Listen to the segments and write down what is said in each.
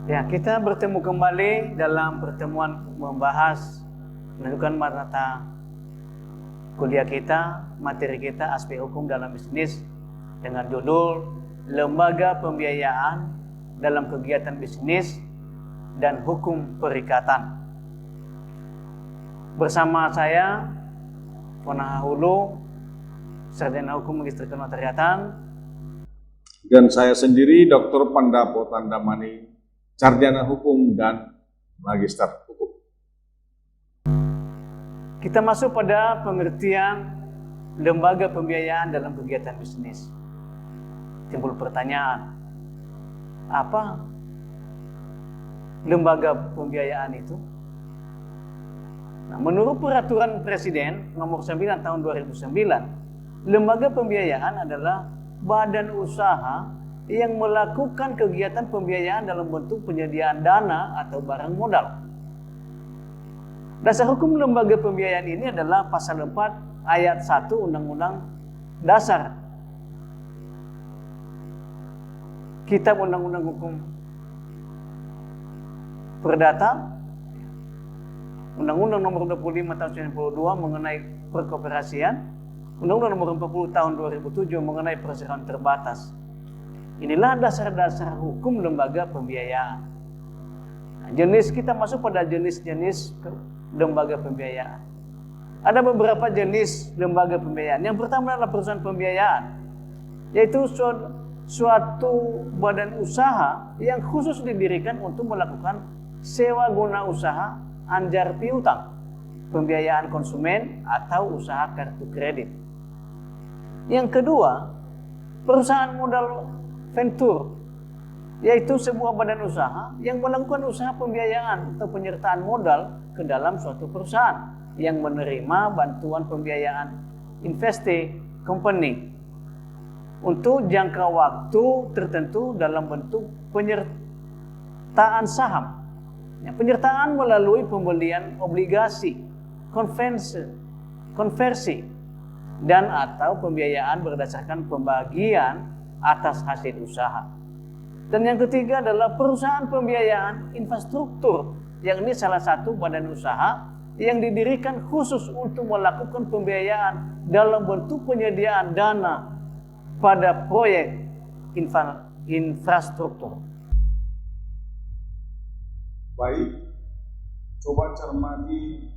Ya, kita bertemu kembali dalam pertemuan membahas menentukan mata kuliah kita, materi kita aspek hukum dalam bisnis dengan judul Lembaga Pembiayaan dalam Kegiatan Bisnis dan Hukum Perikatan. Bersama saya Ponaha Hulu, Sarjana Hukum Magister Kenotariatan, dan saya sendiri Dr. Pandapo Tandamani, Sarjana Hukum dan Magister Hukum. Kita masuk pada pengertian lembaga pembiayaan dalam kegiatan bisnis. Timbul pertanyaan, apa lembaga pembiayaan itu? Nah, menurut Peraturan Presiden Nomor 9 Tahun 2009, lembaga pembiayaan adalah badan usaha yang melakukan kegiatan pembiayaan dalam bentuk penyediaan dana atau barang modal. Dasar hukum lembaga pembiayaan ini adalah pasal 4 ayat 1 Undang-Undang Dasar Kitab Undang-Undang Hukum Perdata, Undang-Undang Nomor 25 Tahun 92 mengenai perkooperasian, Undang-Undang Nomor 40 Tahun 2007 mengenai perseroan terbatas. Inilah dasar-dasar hukum lembaga pembiayaan. Nah, jenis kita masuk pada jenis-jenis lembaga pembiayaan. Ada beberapa jenis lembaga pembiayaan. Yang pertama adalah perusahaan pembiayaan, yaitu suatu badan usaha yang khusus didirikan untuk melakukan sewa guna usaha anjar piutang, pembiayaan konsumen atau usaha kartu kredit. Yang kedua, perusahaan modal venture, yaitu sebuah badan usaha yang melakukan usaha pembiayaan atau penyertaan modal ke dalam suatu perusahaan yang menerima bantuan pembiayaan investee company untuk jangka waktu tertentu dalam bentuk penyertaan saham. Ya, penyertaan melalui pembelian obligasi, konversi, dan atau pembiayaan berdasarkan pembagian atas hasil usaha. Dan yang ketiga adalah perusahaan pembiayaan infrastruktur, yang ini salah satu badan usaha yang didirikan khusus untuk melakukan pembiayaan dalam bentuk penyediaan dana pada proyek infrastruktur. Baik, coba cermati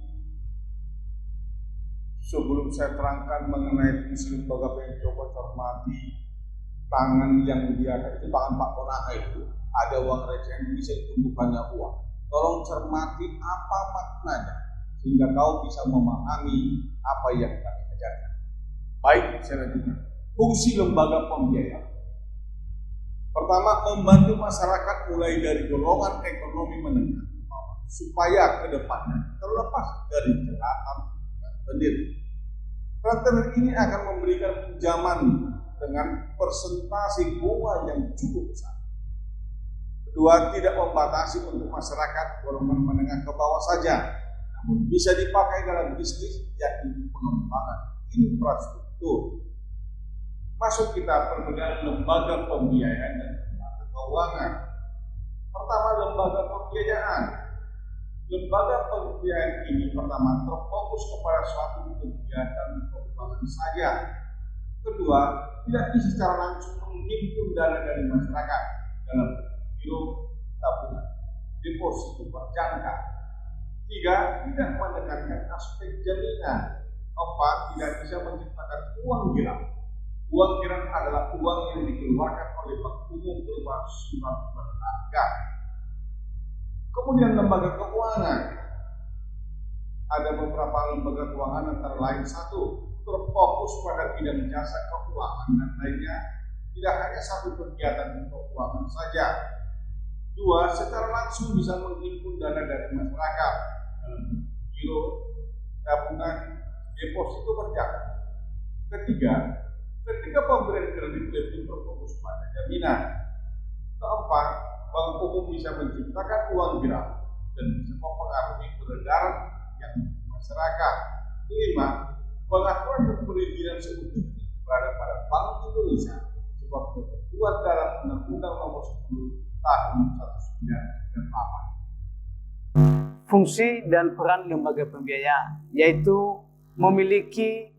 sebelum saya terangkan mengenai fungsi lembaga yang coba cermati tangan yang dia itu tangan Pak Ponaha itu ada uang receh bisa tumbukannya uang. Tolong cermati apa maknanya sehingga kau bisa memahami apa yang kami ajarkan. Baik, saya lanjutkan. Fungsi lembaga pembiayaan. Pertama, membantu masyarakat mulai dari golongan ekonomi menengah ke bawah supaya ke depannya terlepas dari jeratan sendiri. Partner ini akan memberikan pinjaman dengan persentase bunga yang cukup besar. Kedua, tidak membatasi untuk masyarakat golongan menengah ke bawah saja, namun bisa dipakai dalam bisnis, yakni pengembangan infrastruktur. Masuk kita perbedaan lembaga pembiayaan dan lembaga keuangan. Pertama, lembaga pembiayaan. Lembaga pembiayaan ini pertama terfokus kepada suatu kegiatan keuangan saja. Kedua, tidak bisa secara langsung menghimpun dana dari masyarakat dalam giro tabungan, deposito berjangka. Tiga, tidak menekankan aspek jaminan. Empat, tidak bisa menciptakan uang girang. Uang girang adalah uang yang dikeluarkan oleh bank umum berupa surat berharga. Kemudian lembaga keuangan. Ada beberapa lembaga keuangan antara lain satu, terfokus pada bidang jasa keuangan dan lainnya, tidak hanya satu kegiatan keuangan saja. Dua, secara langsung bisa menghimpun dana dari masyarakat dalam giro tabungan, deposito berjangka. Ketiga, ketika pemberian kredit lebih berfokus pada jaminan. Keempat, bank umum bisa menciptakan uang girang dan bisa mempengaruhi peredaran yang masyarakat. Kelima, pengaturan dan perizinan seutuhnya berada pada Bank Indonesia sebab ketentuan dalam Undang-Undang Nomor 10 Tahun 1999 pemahaman. Fungsi dan peran lembaga pembiayaan, yaitu memiliki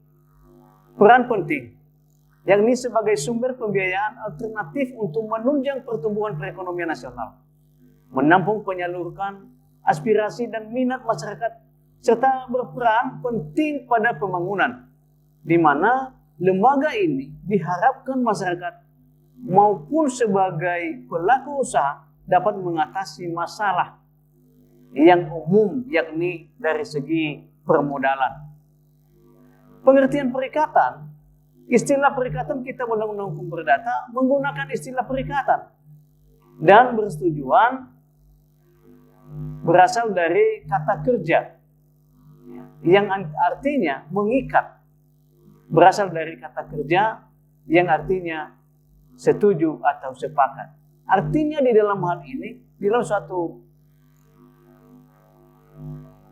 peran penting, yakni sebagai sumber pembiayaan alternatif untuk menunjang pertumbuhan perekonomian nasional, menampung penyaluran aspirasi dan minat masyarakat, serta berperan penting pada pembangunan, di mana lembaga ini diharapkan masyarakat maupun sebagai pelaku usaha dapat mengatasi masalah yang umum, yakni dari segi permodalan. Pengertian perikatan, istilah perikatan kita Undang-Undang Hukum Perdata menggunakan istilah perikatan dan bersetujuan berasal dari kata kerja yang artinya mengikat, berasal dari kata kerja yang artinya setuju atau sepakat. Artinya di dalam hal ini, di dalam suatu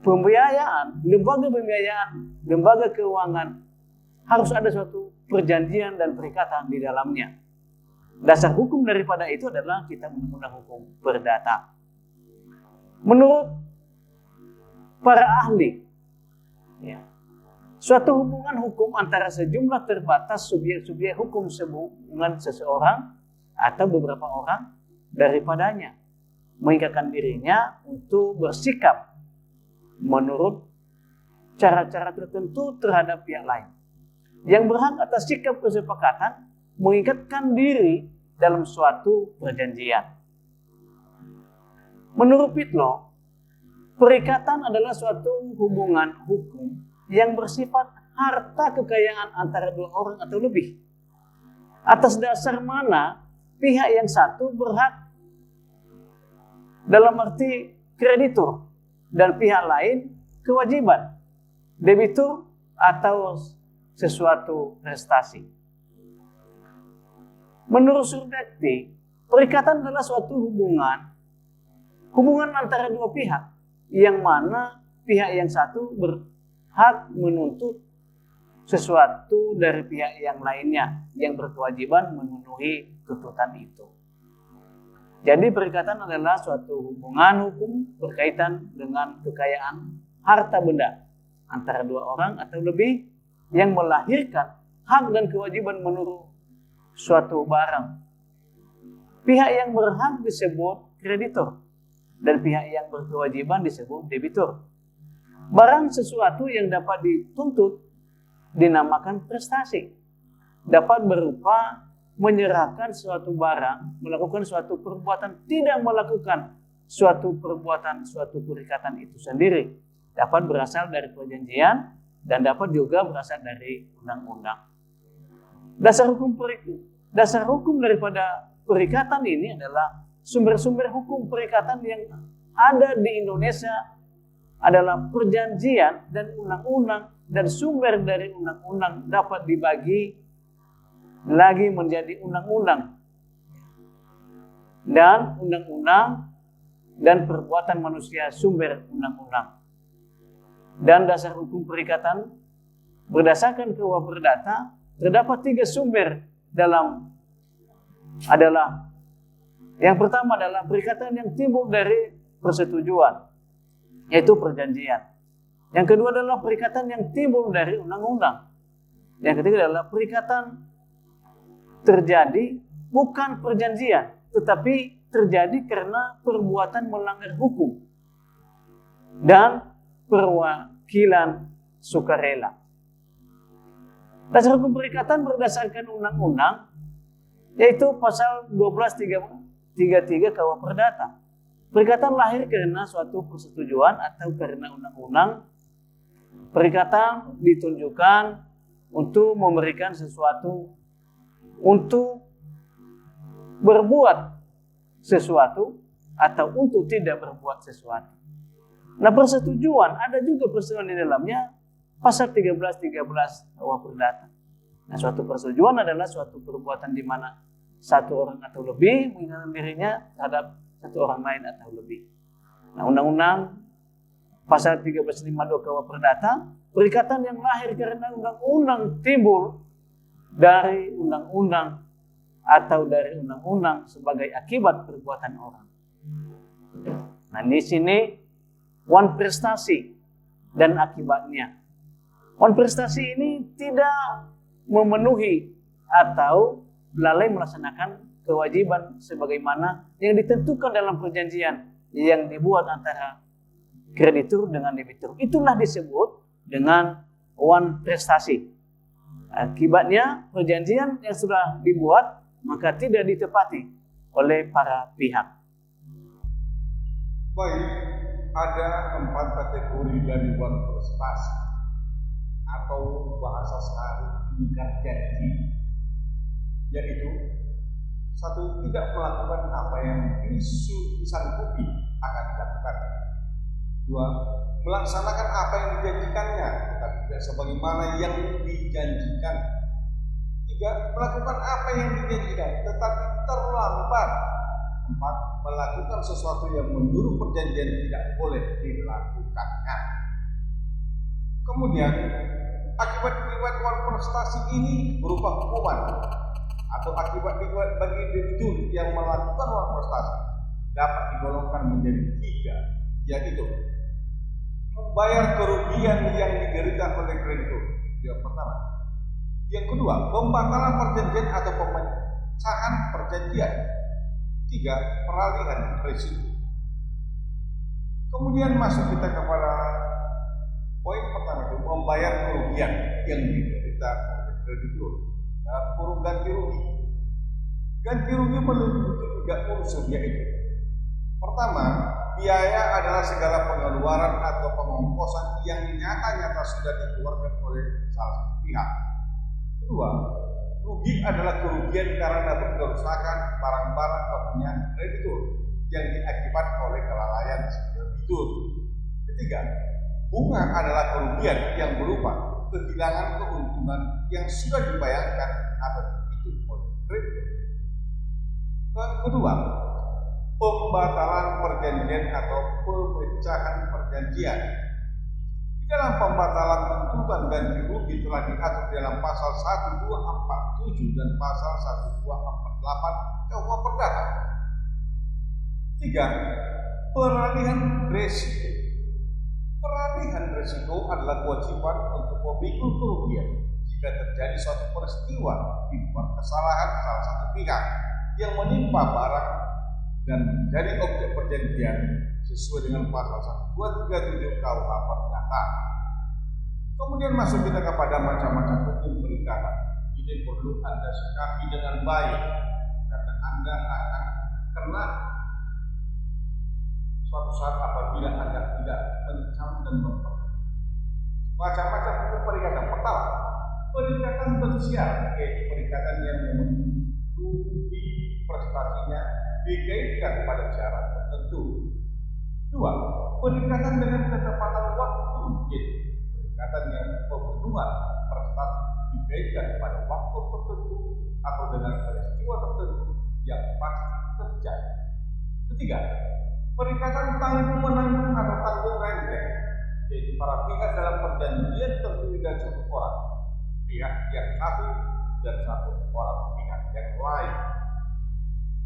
pembiayaan, lembaga keuangan harus ada suatu perjanjian dan perikatan di dalamnya. Dasar hukum daripada itu adalah kita Undang-Undang Hukum Perdata. Menurut para ahli, suatu hubungan hukum antara sejumlah terbatas subjek-subjek hukum hubungan seseorang atau beberapa orang daripadanya mengikatkan dirinya untuk bersikap menurut cara-cara tertentu terhadap pihak lain yang berhak atas sikap kesepakatan mengikatkan diri dalam suatu perjanjian. Menurut Pitlo, perikatan adalah suatu hubungan hukum yang bersifat harta kekayaan antara dua orang atau lebih, atas dasar mana pihak yang satu berhak dalam arti kreditur dan pihak lain kewajiban, debitur atau sesuatu prestasi. Menurut Surdakti, perikatan adalah suatu hubungan antara dua pihak, yang mana pihak yang satu berhak menuntut sesuatu dari pihak yang lainnya yang berkewajiban memenuhi tuntutan itu. Jadi perikatan adalah suatu hubungan hukum berkaitan dengan kekayaan harta benda antara dua orang atau lebih yang melahirkan hak dan kewajiban menurut suatu barang. Pihak yang berhak disebut kreditor dan pihak yang berkewajiban disebut debitur. Barang sesuatu yang dapat dituntut dinamakan prestasi. Dapat berupa menyerahkan suatu barang, melakukan suatu perbuatan, tidak melakukan suatu perbuatan, suatu perikatan itu sendiri. Dapat berasal dari perjanjian dan dapat juga berasal dari undang-undang. Dasar hukum daripada perikatan ini adalah sumber-sumber hukum perikatan yang ada di Indonesia adalah perjanjian dan undang-undang, dan sumber dari undang-undang dapat dibagi lagi menjadi undang-undang dan undang-undang dan perbuatan manusia sumber undang-undang. Dan dasar hukum perikatan berdasarkan KUH Perdata terdapat 3 sumber adalah yang pertama adalah perikatan yang timbul dari persetujuan, yaitu perjanjian. Yang kedua adalah perikatan yang timbul dari undang-undang. Yang ketiga adalah perikatan terjadi bukan perjanjian, tetapi terjadi karena perbuatan melanggar hukum dan perwakilan sukarela. Dasar hukum perikatan berdasarkan undang-undang, yaitu pasal 1233 KUH Perdata. Perikatan lahir karena suatu persetujuan atau karena undang-undang. Perikatan ditunjukkan untuk memberikan sesuatu, untuk berbuat sesuatu atau untuk tidak berbuat sesuatu. Nah, persetujuan ada juga persetujuan di dalamnya pasal 1313 KUH Perdata. Nah, suatu persetujuan adalah suatu perbuatan di mana satu orang atau lebih menginginkan dirinya terhadap satu orang lain atau lebih. Nah, undang-undang pasal 1352 KUH Perdata, perikatan yang lahir karena undang-undang timbul dari undang-undang atau dari undang-undang sebagai akibat perbuatan orang. Nah, di sini wan prestasi dan akibatnya. Wan prestasi ini tidak memenuhi atau lalai melaksanakan kewajiban sebagaimana yang ditentukan dalam perjanjian yang dibuat antara kreditur dengan debitur. Itulah disebut dengan wan prestasi. Akibatnya perjanjian yang sudah dibuat maka tidak ditepati oleh para pihak. Baik, ada 4 kategori dari wan prestasi atau bahasa sehari ingkar janji, yaitu 1. Tidak melakukan apa yang disanggupi akan dilakukan. 2. Melaksanakan apa yang dijanjikannya tetapi tidak sebagaimana yang dijanjikan. 3. Melakukan apa yang dijanjikan tetapi terlambat. 4. Melakukan sesuatu yang menurut perjanjian tidak boleh dilakukannya. Kemudian akibat-akibat wan prestasi ini berupa hukuman atau akibat-akibat bagi debitur yang melakukan wan prestasi dapat digolongkan menjadi 3, yaitu membayar kerugian yang diderita oleh kreditur. Yang pertama. Yang kedua, pembatalan perjanjian atau pemecahan perjanjian. 3. Peralihan risiko. Kemudian masuk kita kepada poin pertama, itu membayar kerugian yang diderita oleh kreditur. Dalam kurung ganti rugi. Ganti rugi meliputi 3 unsur, yaitu pertama, biaya adalah segala pengeluaran atau pengongkosan yang nyata-nyata sudah dikeluarkan oleh salah satu pihak. Kedua, rugi adalah kerugian karena kerusakan barang-barang kepunyaan kreditur yang diakibatkan oleh kelalaian si kreditur. Ketiga, bunga adalah kerugian yang berupa kehilangan keuntungan yang sudah dibayarkan atau dihitung oleh kreditur. Kedua, pembatalan perjanjian atau pemecahan perjanjian. Di dalam pembatalan tuntutan ganti rugi telah diatur dalam pasal 1247 dan pasal 1248 KUH Perdata. 3. Peralihan resiko. Peralihan resiko adalah kewajiban untuk memikul kerugian jika terjadi suatu peristiwa di luar kesalahan salah satu pihak yang menimpa barang dan menjadi objek perjanjian sesuai dengan pasal 1237 KUH Perdata. Kemudian masuk kita kepada macam-macam hukum perikatan. Ini perlu Anda sikapi dengan baik karena Anda akan kena suatu saat apabila Anda tidak mencam dan memperhatikan. Macam-macam hukum perikatan. Pertama, perikatan sosial, yaitu perikatan yang memenuhi prestasinya dikaitkan pada syarat tertentu. 2. Perikatan dengan ketepatan waktu, yaitu perikatan yang pemenuhan prestasi dikaitkan pada waktu tertentu atau dengan peristiwa tertentu yang pasti terjadi. 3. Perikatan tanggung-menanggung atau tanggung-renteng, yaitu para pihak dalam perjanjian terdiri dari satu orang pihak yang satu dan satu orang pihak yang lain.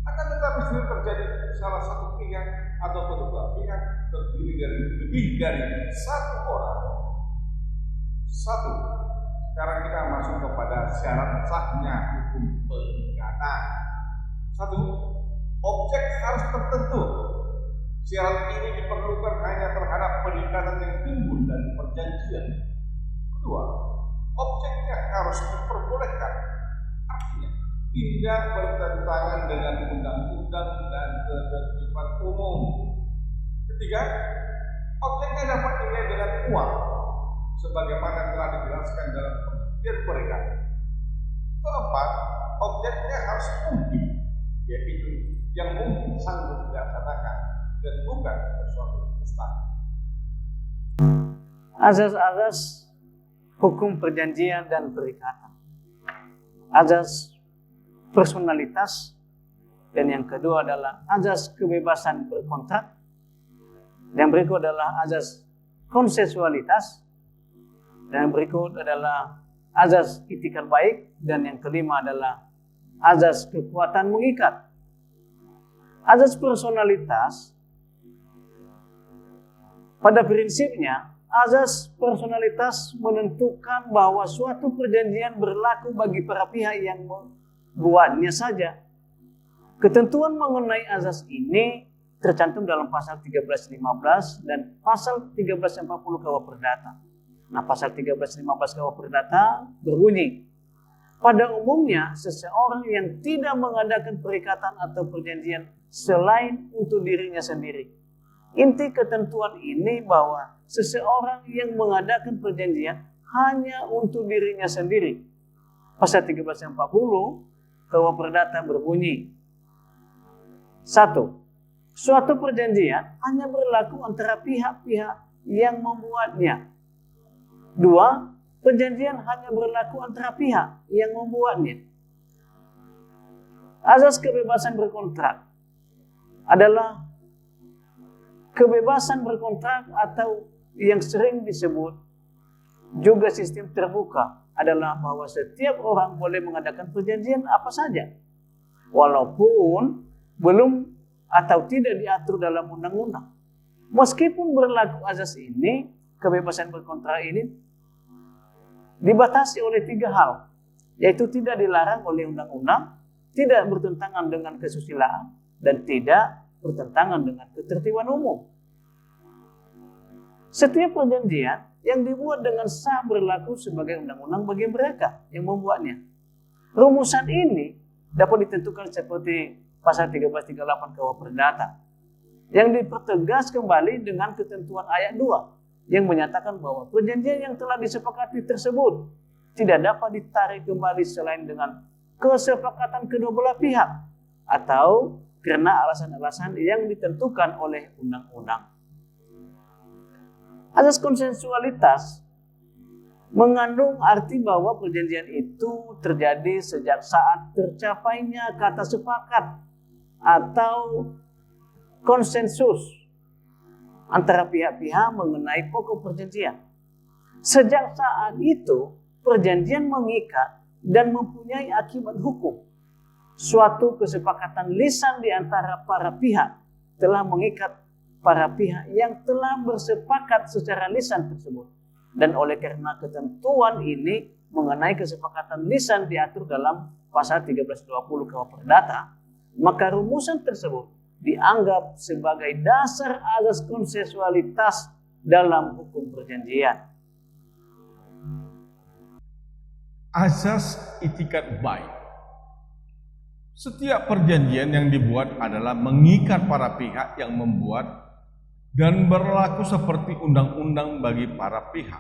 Akan tetapi sudah terjadi salah satu pihak atau kedua pihak terdiri dari lebih dari satu orang. 1. Sekarang kita masuk kepada syarat sahnya hukum perikatan. 1. Objek harus tertentu. Syarat ini diperlukan hanya terhadap perikatan yang timbul dari perjanjian. 2. Objeknya harus diperbolehkan. Artinya tidak bertentangan dengan undang-undang dan ketertiban umum. 3. Objeknya dapat dinilai dengan uang, sebagaimana telah dijelaskan dalam pengertian perikatan. 4. Objeknya harus mungkin, yaitu yang mungkin sanggup dilaksanakan dan bukan sesuatu mustahil. Azas-azas hukum perjanjian dan perikatan. Azas personalitas, dan yang kedua adalah azas kebebasan berkontrak. Yang berikut adalah azas konsensualitas, dan berikut adalah azas itikat baik, dan yang kelima adalah azas kekuatan mengikat. Azas personalitas Pada prinsipnya, azas personalitas menentukan bahwa suatu perjanjian berlaku bagi para pihak yang membuatnya saja. Ketentuan mengenai azas ini tercantum dalam pasal 1315 dan pasal 1340 KUH Perdata. Nah, pasal 1315 KUH Perdata berbunyi, pada umumnya seseorang yang tidak mengadakan perikatan atau perjanjian selain untuk dirinya sendiri. Inti ketentuan ini bahwa seseorang yang mengadakan perjanjian hanya untuk dirinya sendiri. Pasal 1340 KUH Perdata berbunyi, 1. Suatu perjanjian hanya berlaku antara pihak-pihak yang membuatnya. 2. Perjanjian hanya berlaku antara pihak yang membuatnya. Azas kebebasan berkontrak adalah kebebasan berkontrak atau yang sering disebut juga sistem terbuka adalah bahwa setiap orang boleh mengadakan perjanjian apa saja, walaupun belum atau tidak diatur dalam undang-undang. Meskipun berlaku azas ini, kebebasan berkontrak ini dibatasi oleh 3 hal, yaitu tidak dilarang oleh undang-undang, tidak bertentangan dengan kesusilaan, dan tidak bertentangan dengan ketertiban umum. Setiap perjanjian yang dibuat dengan sah berlaku sebagai undang-undang bagi mereka yang membuatnya. Rumusan ini dapat ditentukan seperti pasal 1338 KUH Perdata yang dipertegas kembali dengan ketentuan ayat 2 yang menyatakan bahwa perjanjian yang telah disepakati tersebut tidak dapat ditarik kembali selain dengan kesepakatan kedua belah pihak atau karena alasan-alasan yang ditentukan oleh undang-undang. Azas konsensualitas mengandung arti bahwa perjanjian itu terjadi sejak saat tercapainya kata sepakat atau konsensus antara pihak-pihak mengenai pokok perjanjian. Sejak saat itu, perjanjian mengikat dan mempunyai akibat hukum. Suatu kesepakatan lisan di antara para pihak telah mengikat para pihak yang telah bersepakat secara lisan tersebut. Dan oleh karena ketentuan ini mengenai kesepakatan lisan diatur dalam pasal 1320 KUH Perdata, maka rumusan tersebut dianggap sebagai dasar azas konsensualitas dalam hukum perjanjian. Azas itikat baik. Setiap perjanjian yang dibuat adalah mengikat para pihak yang membuat dan berlaku seperti undang-undang bagi para pihak.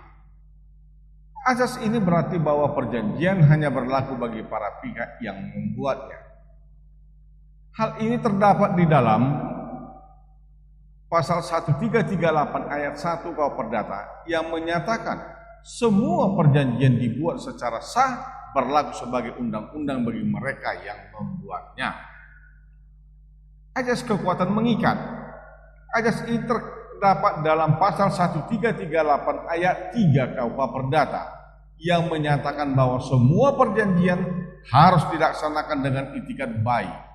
Azas ini berarti bahwa perjanjian hanya berlaku bagi para pihak yang membuatnya. Hal ini terdapat di dalam pasal 1338 ayat 1 KUH Perdata yang menyatakan semua perjanjian dibuat secara sah berlaku sebagai undang-undang bagi mereka yang membuatnya. Azas kekuatan mengikat. Azas ini terdapat dalam pasal 1338 ayat 3 KUH Perdata yang menyatakan bahwa semua perjanjian harus dilaksanakan dengan itikat baik.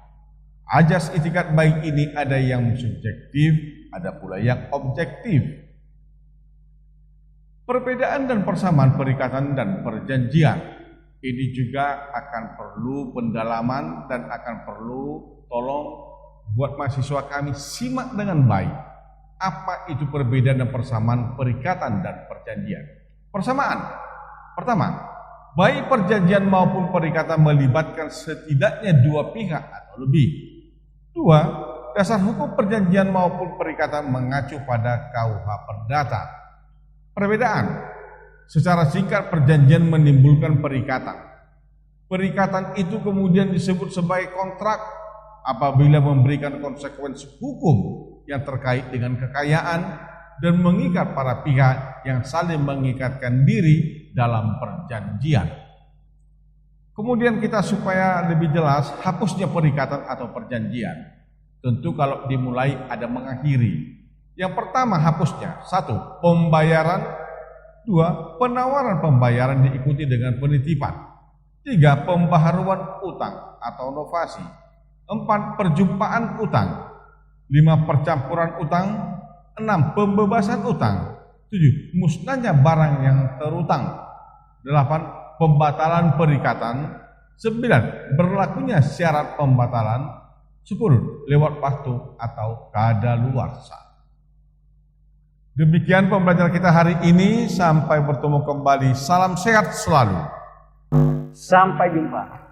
Azas itikat baik ini ada yang subjektif, ada pula yang objektif. Perbedaan dan persamaan perikatan dan perjanjian ini juga akan perlu pendalaman dan akan perlu tolong buat mahasiswa kami simak dengan baik. Apa itu perbedaan dan persamaan perikatan dan perjanjian? Persamaan. Pertama, baik perjanjian maupun perikatan melibatkan setidaknya 2 pihak atau lebih. 2, dasar hukum perjanjian maupun perikatan mengacu pada KUH Perdata. Perbedaan. Secara singkat, perjanjian menimbulkan perikatan. Perikatan itu kemudian disebut sebagai kontrak apabila memberikan konsekuensi hukum yang terkait dengan kekayaan dan mengikat para pihak yang saling mengikatkan diri dalam perjanjian. Kemudian kita supaya lebih jelas hapusnya perikatan atau perjanjian. Tentu kalau dimulai ada mengakhiri. Yang pertama hapusnya, 1, pembayaran. 2, penawaran pembayaran diikuti dengan penitipan. 3, pembaharuan utang atau novasi. 4, perjumpaan utang. 5, percampuran utang. 6. Pembebasan utang. 7. Musnahnya barang yang terutang. 8. Pembatalan perikatan. 9. Berlakunya syarat pembatalan. 10. Lewat waktu atau kadaluarsa. Demikian pembelajaran kita hari ini. Sampai bertemu kembali. Salam sehat selalu. Sampai jumpa.